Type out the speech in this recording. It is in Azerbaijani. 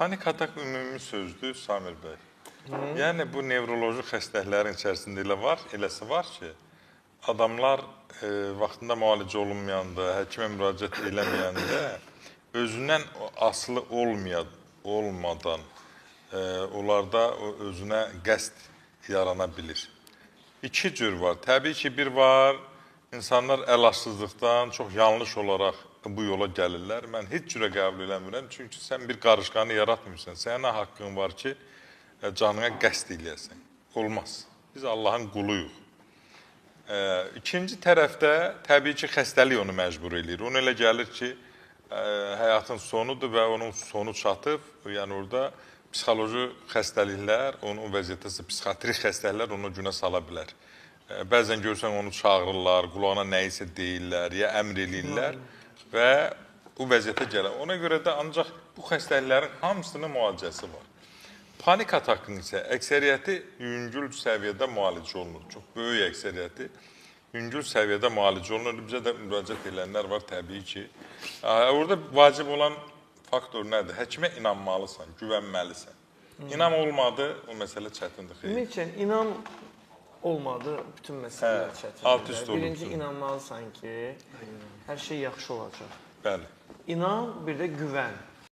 Panik atak ümumi sözdür Samir bəy. Yəni bu nevroloji xəstəliklərin içərisində eləsi var ki, adamlar vaxtında müalicə olunmayanda, həkimə müraciət eləməyəndə özündən asılı olmadan onlarda özünə qəsd yarana bilir. İki cür var. Təbii ki, bir var, insanlar əlacsızlıqdan çox yanlış olaraq bu yola gəlirlər. Mən heç cürə qəbul eləmirəm. Çünki sən bir qarışqanı yaratmırsan. Sənin haqqın var ki, canına qəsd eləyəsən. Olmaz. Biz Allahın quluyuq. İkinci tərəfdə təbii ki, xəstəlik onu məcbur eləyir. Ona elə gəlir ki, həyatın sonudur və onun sonu çatıb. Yəni orada psixoloji xəstəliklər, onun vəziyyətəsi psixatrik xəstəliklər onu günə sala bilər. Bəzən görsən onu çağırırlar, qulağına nəyisə deyirlər, ya əmr eləyirlər və bu vəziyyətə gəlir. Ona görə də ancaq bu xəstəliklərin hamısının müalicəsi var. Panik atakın isə əksəriyyəti yüngül səviyyədə müalicə olunur. Çox böyük əksəriyyəti yüngül səviyyədə müalicə olunur. Bizə də müraciət edənlər var təbii ki. Orada vacib olan faktor nədir? Həkimə inanmalısan, güvənməlisən. İnam olmadı, o məsələ çətindir. Ümumiyyətlə, inam olmadı, bütün məsələlər çətindir. Birinci inanmalısan ki, hər şey yaxşı olacaq. Bəli. İnan, bir də güvən.